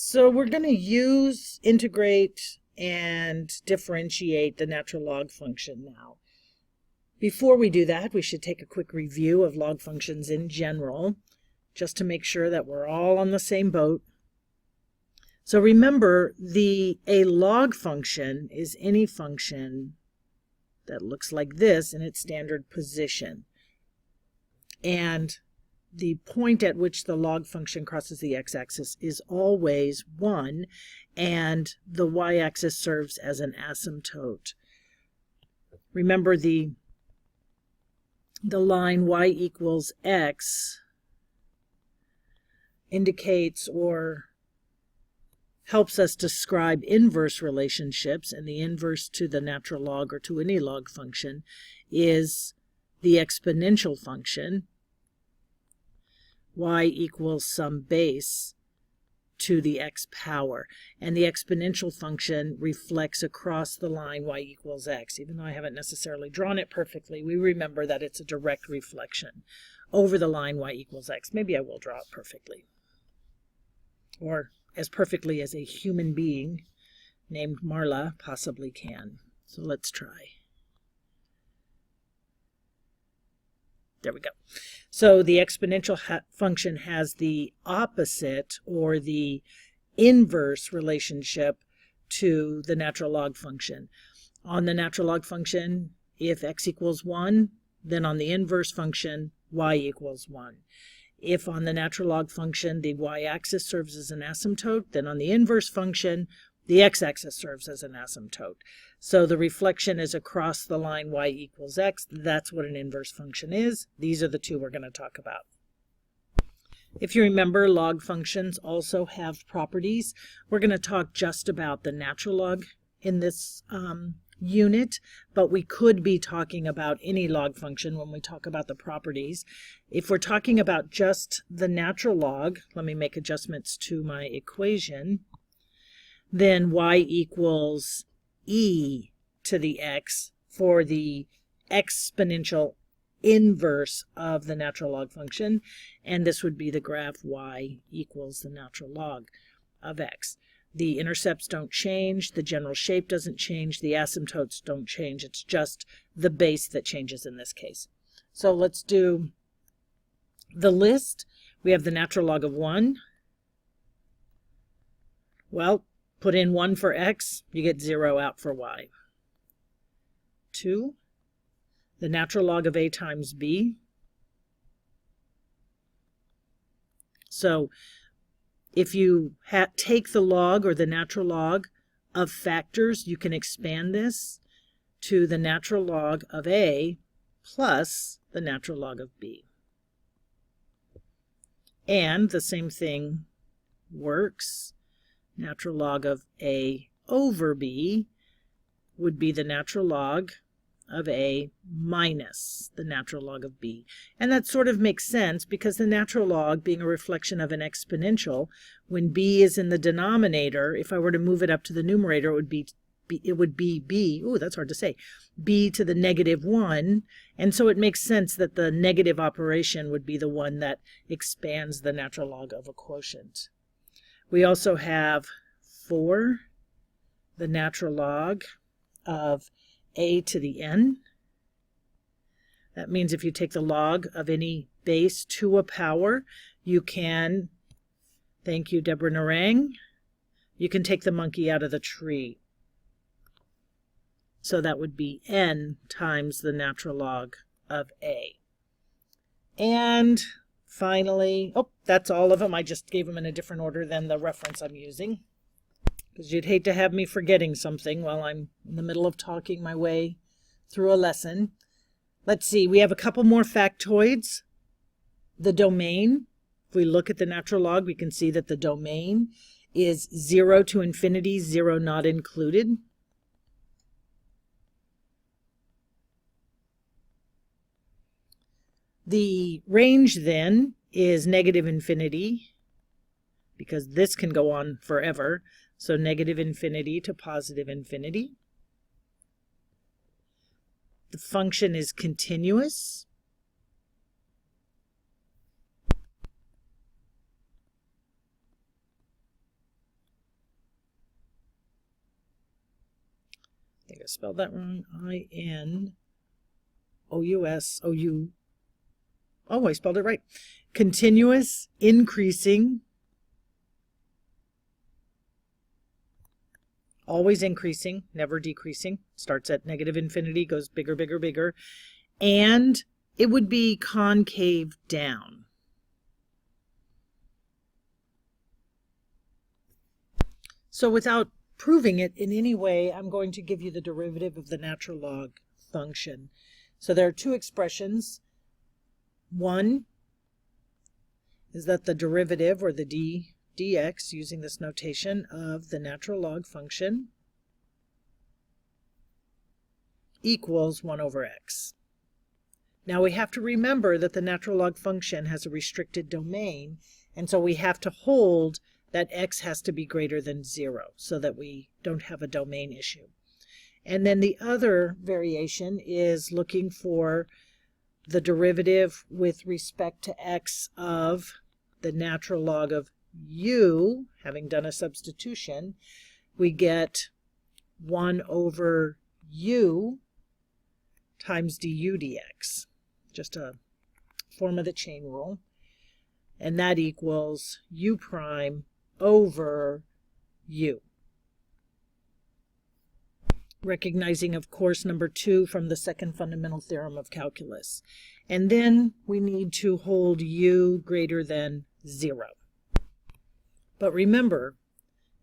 So we're going to use, integrate, and differentiate the natural log function now. Before we do that, we should take a quick review of log functions in general, just to make sure that we're all on the same boat. So remember, a log function is any function that looks like this in its standard position. And the point at which the log function crosses the x-axis is always 1, and the y-axis serves as an asymptote. Remember, the line y equals x indicates or helps us describe inverse relationships, and the inverse to the natural log or to any log function is the exponential function. Y equals some base to the x power, and the exponential function reflects across the line y equals x. Even though I haven't necessarily drawn it perfectly, we remember that it's a direct reflection over the line y equals x. Maybe I will draw it perfectly, or as perfectly as a human being named Marla possibly can. So let's try. There we go. So the exponential function has the opposite or the inverse relationship to the natural log function. On the natural log function, if x equals 1, then on the inverse function, y equals 1. If on the natural log function the y-axis serves as an asymptote, then on the inverse function the x-axis serves as an asymptote. So the reflection is across the line y equals x. That's what an inverse function is. These are the two we're going to talk about. If you remember, log functions also have properties. We're going to talk just about the natural log in this unit, but we could be talking about any log function when we talk about the properties. If we're talking about just the natural log, let me make adjustments to my equation, then y equals e to the x for the exponential inverse of the natural log function, and this would be the graph y equals the natural log of x. The intercepts don't change, the general shape doesn't change, the asymptotes don't change. It's just the base that changes in this case. So let's do the list. We have the natural log of 1. Well, put in 1 for x, you get 0 out for y. 2, the natural log of a times b. So if you take the log or the natural log of factors, you can expand this to the natural log of a plus the natural log of b. And the same thing works. Natural log of a over b would be the natural log of a minus the natural log of b. And that sort of makes sense because the natural log, being a reflection of an exponential, when b is in the denominator, if I were to move it up to the numerator, it would be b, ooh, that's hard to say, b to the negative 1, and so it makes sense that the negative operation would be the one that expands the natural log of a quotient. We also have 4, the natural log of a to the n. That means if you take the log of any base to a power, you can, thank you Deborah Narang, you can take the monkey out of the tree. So that would be n times the natural log of a. And finally, oh, that's all of them. I just gave them in a different order than the reference I'm using, because you'd hate to have me forgetting something while I'm in the middle of talking my way through a lesson. Let's see, we have a couple more factoids. The domain, if we look at the natural log, we can see that the domain is 0 to infinity, 0 not included. The range then is negative infinity, because this can go on forever. So negative infinity to positive infinity. The function is continuous. think I spelled that wrong. I-N-O-U-S-O-U. Oh, I spelled it right. Continuous, increasing, always increasing, never decreasing. Starts at negative infinity, goes bigger, bigger, bigger. And it would be concave down. So without proving it in any way, I'm going to give you the derivative of the natural log function. So there are two expressions. One is that the derivative, or the dx, using this notation, of the natural log function equals 1 over x. Now we have to remember that the natural log function has a restricted domain, and so we have to hold that x has to be greater than 0 so that we don't have a domain issue. And then the other variation is looking for the derivative with respect to x of the natural log of u. Having done a substitution, we get 1 over u times du dx, just a form of the chain rule, and that equals u prime over u. Recognizing, of course, number 2 from the second fundamental theorem of calculus. And then we need to hold u greater than 0. But remember,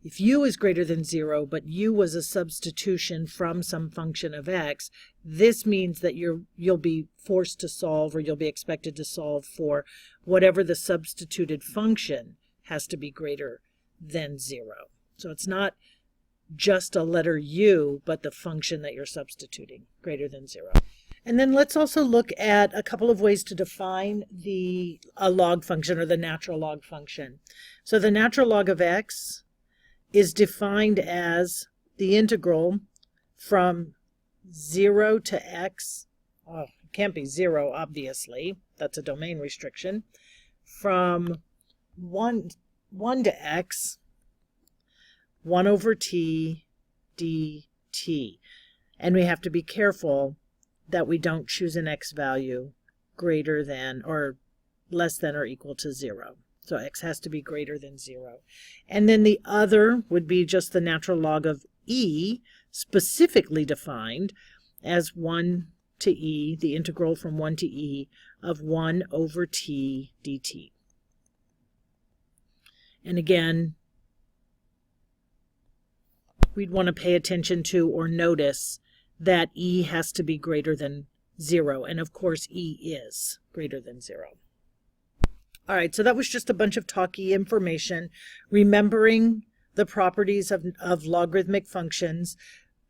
if u is greater than 0, but u was a substitution from some function of x, this means that you'll be forced to solve, or you'll be expected to solve for whatever the substituted function has to be greater than 0. So it's not just a letter u, but the function that you're substituting, greater than 0. And then let's also look at a couple of ways to define a log function, or the natural log function. So the natural log of x is defined as the integral from 0 to x. Oh, it can't be 0, obviously. That's a domain restriction. From 1 to x, 1 over t dt. And we have to be careful that we don't choose an x value greater than or less than or equal to 0. So x has to be greater than 0. And then the other would be just the natural log of e, specifically defined as 1 to e, the integral from 1 to e of 1 over t dt. And again, we'd want to pay attention to or notice that e has to be greater than 0. And of course, e is greater than 0. All right, so that was just a bunch of talky information, remembering the properties of logarithmic functions,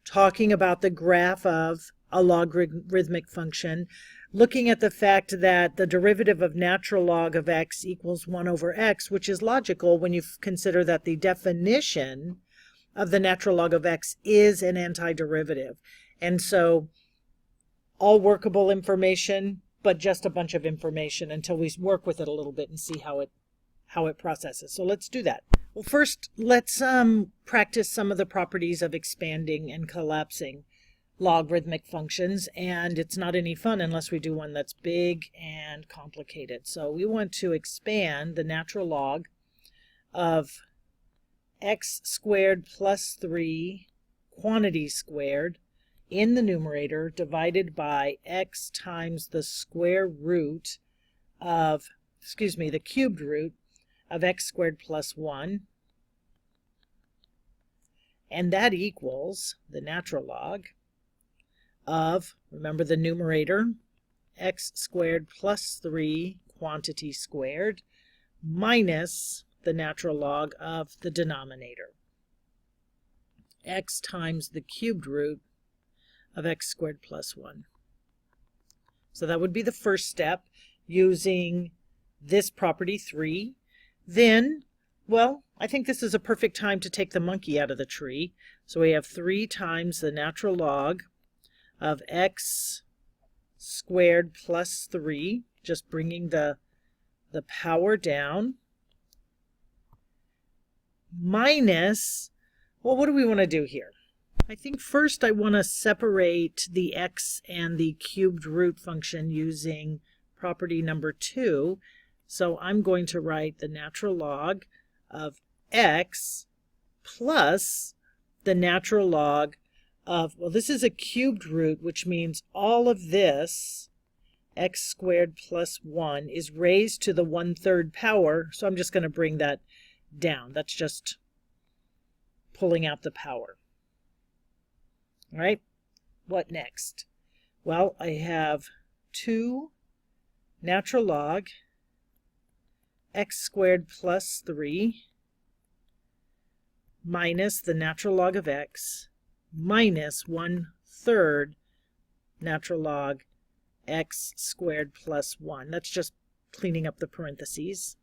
talking about the graph of a logarithmic function, looking at the fact that the derivative of natural log of x equals 1 over x, which is logical when you consider that the definition of the natural log of x is an antiderivative. And so all workable information, but just a bunch of information until we work with it a little bit and see how it processes. So let's do that. Well, first, let's practice some of the properties of expanding and collapsing logarithmic functions, and it's not any fun unless we do one that's big and complicated. So we want to expand the natural log of x squared plus 3 quantity squared in the numerator divided by x times the square root of, the cubed root of x squared plus 1. And that equals the natural log of, remember the numerator, x squared plus 3 quantity squared minus the natural log of the denominator, x times the cubed root of x squared plus 1. So that would be the first step, using this property 3. Then, well, I think this is a perfect time to take the monkey out of the tree. So we have 3 times the natural log of x squared plus 3, just bringing the power down, minus, well, what do we want to do here? I think first I want to separate the x and the cubed root function using property number 2. So I'm going to write the natural log of x plus the natural log of, well, this is a cubed root, which means all of this, x squared plus 1, is raised to the 1/3 power. So I'm just going to bring that down. That's just pulling out the power. All right, what next? Well, I have 2 natural log x squared plus 3 minus the natural log of x minus 1/3 natural log x squared plus 1. That's just cleaning up the parentheses.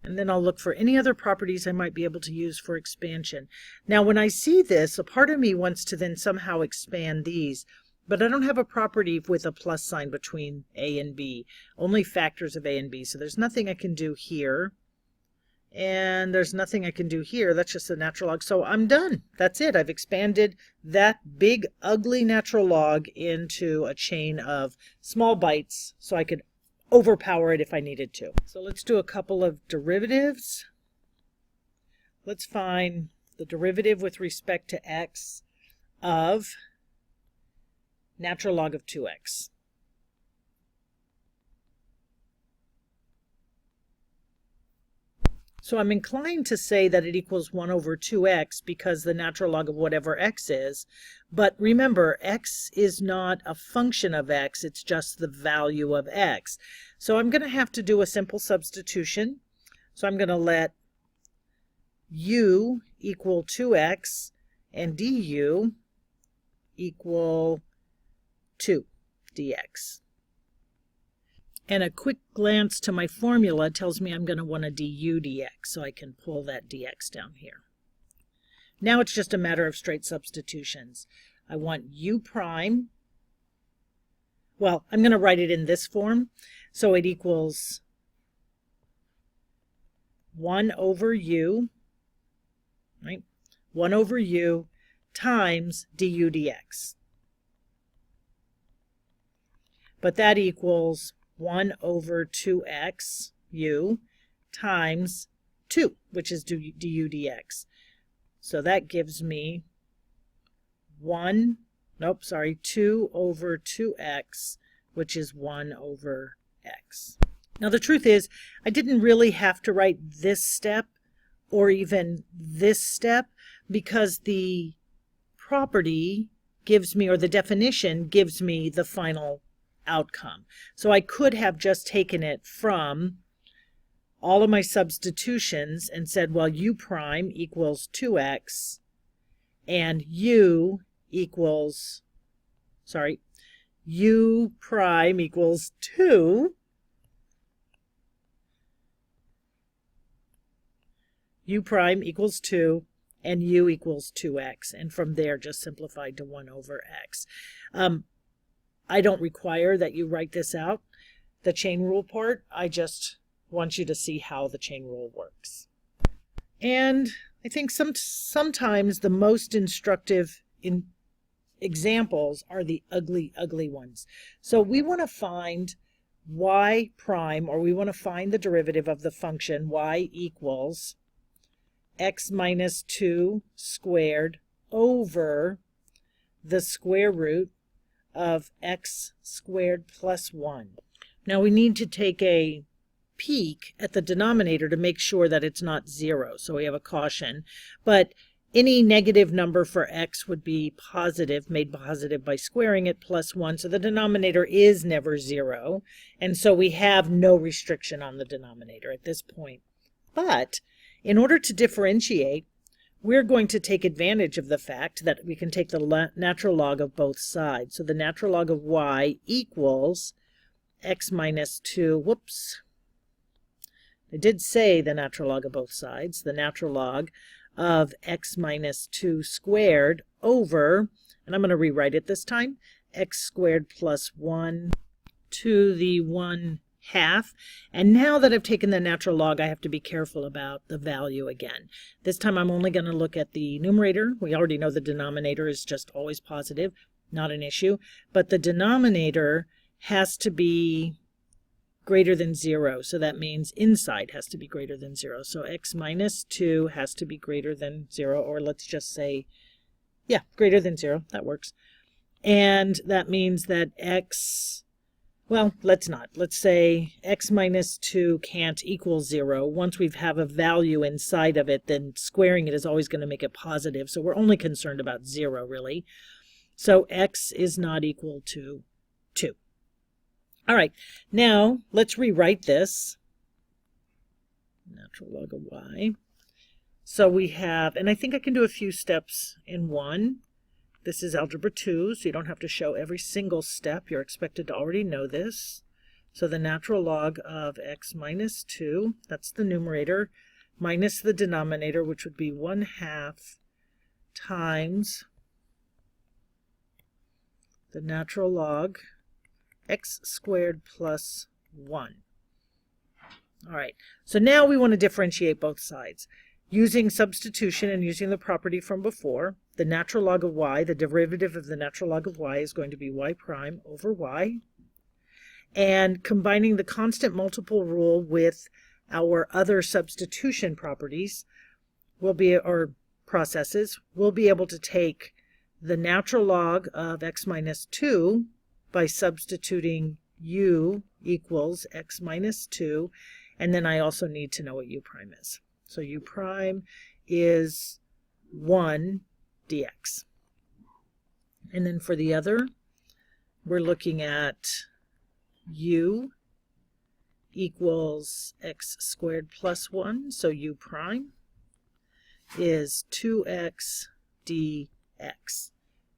And then I'll look for any other properties I might be able to use for expansion. Now, when I see this, a part of me wants to then somehow expand these, but I don't have a property with a plus sign between a and b, only factors of a and b. So there's nothing I can do here, and there's nothing I can do here. That's just a natural log. So I'm done. That's it. I've expanded that big, ugly natural log into a chain of small bites so I could overpower it if I needed to. So let's do a couple of derivatives. Let's find the derivative with respect to x of natural log of 2x. So I'm inclined to say that it equals 1/2x because the natural log of whatever x is. But remember, x is not a function of x, it's just the value of x. So I'm going to have to do a simple substitution. So I'm going to let u equal 2x and du equal 2 dx. And a quick glance to my formula tells me I'm going to want a du dx, so I can pull that dx down here. Now it's just a matter of straight substitutions. I want u prime, well, I'm going to write it in this form, so it equals 1/u, right? 1/u times du dx. But that equals 1/2x u times 2, which is du dx. So that gives me 2/2x, which is 1/x. Now the truth is, I didn't really have to write this step or even this step because the property gives me, or the definition gives me, the final outcome. So I could have just taken it from all of my substitutions and said, well, u prime equals 2x and u prime equals 2. U prime equals 2 and u equals 2x. And from there, just simplified to 1/x. I don't require that you write this out, the chain rule part. I just want you to see how the chain rule works. And I think sometimes the most instructive examples are the ugly, ugly ones. So we want to find y prime, or we want to find the derivative of the function y equals x minus 2 squared over the square root of x squared plus 1. Now we need to take a peek at the denominator to make sure that it's not 0. So we have a caution. But any negative number for x would be positive, made positive by squaring it, plus 1. So the denominator is never 0. And so we have no restriction on the denominator at this point. But in order to differentiate, we're going to take advantage of the fact that we can take the natural log of both sides. So the natural log of y equals x minus 2, whoops. I did say the natural log of both sides, the natural log of x minus 2 squared over, and I'm going to rewrite it this time, x squared plus 1 to the 1 half. And now that I've taken the natural log, I have to be careful about the value again. This time I'm only going to look at the numerator. We already know the denominator is just always positive, not an issue. But the denominator has to be greater than 0. So that means inside has to be greater than 0. So x minus 2 has to be greater than 0, or let's just say, yeah, greater than 0. That works. And that means that x, well, let's not. Let's say x minus 2 can't equal 0. Once we have a value inside of it, then squaring it is always going to make it positive. So we're only concerned about 0, really. So x is not equal to 2. All right, now let's rewrite this. Natural log of y. So we have, and I think I can do a few steps in one. This is algebra 2, so you don't have to show every single step. You're expected to already know this. So the natural log of x minus 2, that's the numerator, minus the denominator, which would be 1/2 times the natural log x squared plus 1. All right, so now we want to differentiate both sides. Using substitution and using the property from before, the natural log of y, the derivative of the natural log of y, is going to be y prime over y. And combining the constant multiple rule with our other substitution properties, or processes, we'll be able to take the natural log of x minus 2 by substituting u equals x minus 2, and then I also need to know what u prime is. So u prime is 1 dx. And then for the other, we're looking at u equals x squared plus 1, so u prime is 2x dx.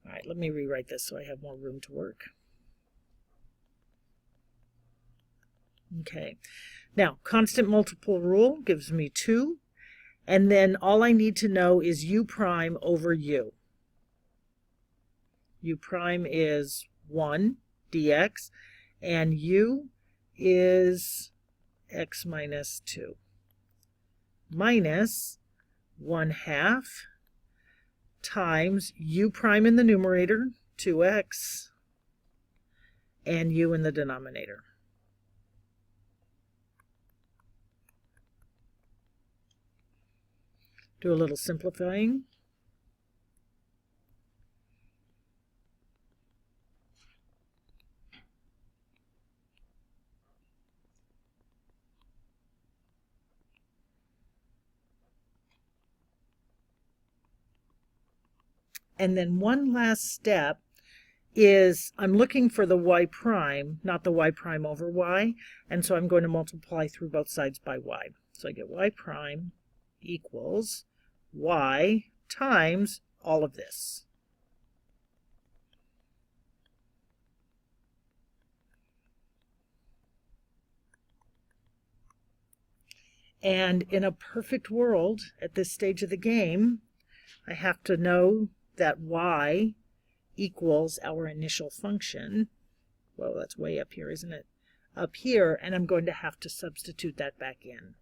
All right, let me rewrite this so I have more room to work. Okay, now constant multiple rule gives me 2, and then all I need to know is u prime over u. U prime is 1 dx, and u is x minus 2 minus 1/2 times u prime in the numerator, 2x, and u in the denominator. Do a little simplifying. And then one last step is I'm looking for the y prime, not the y prime over y, and so I'm going to multiply through both sides by y. So I get y prime equals y times all of this. And in a perfect world, at this stage of the game, I have to know that y equals our initial function. Well, that's way up here, isn't it? Up here, and I'm going to have to substitute that back in.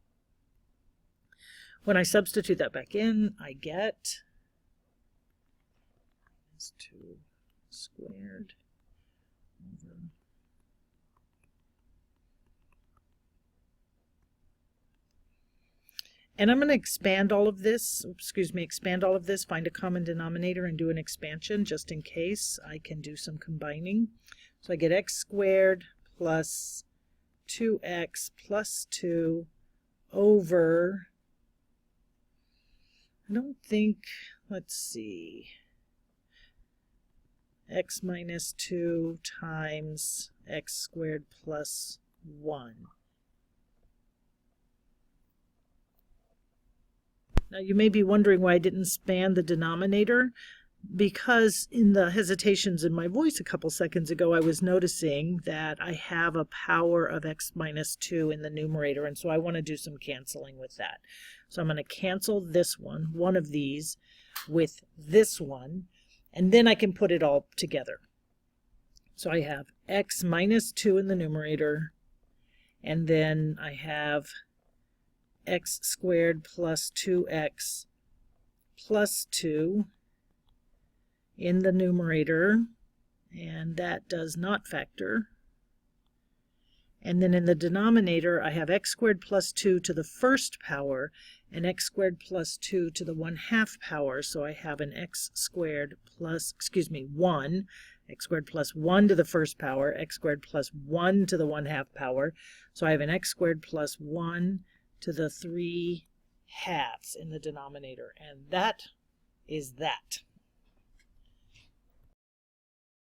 When I substitute that back in, I get minus 2 squared over and I'm going to expand all of this, find a common denominator and do an expansion just in case I can do some combining. So I get x squared plus 2x plus 2 over, I don't think, let's see, x minus 2 times x squared plus 1. Now you may be wondering why I didn't expand the denominator, because in the hesitations in my voice a couple seconds ago I was noticing that I have a power of x minus 2 in the numerator, and so I want to do some canceling with that. So I'm going to cancel this one of these, with this one, and then I can put it all together. So I have x minus 2 in the numerator And then I have x squared plus 2x plus 2 in the numerator, and that does not factor. And then in the denominator, I have x squared plus 2 to the first power and x squared plus 2 to the 1/2 power. So I have an x squared plus, 1, x squared plus 1 to the first power, x squared plus 1 to the 1/2 power. So I have an x squared plus 1 to the 3/2 in the denominator. And that is that.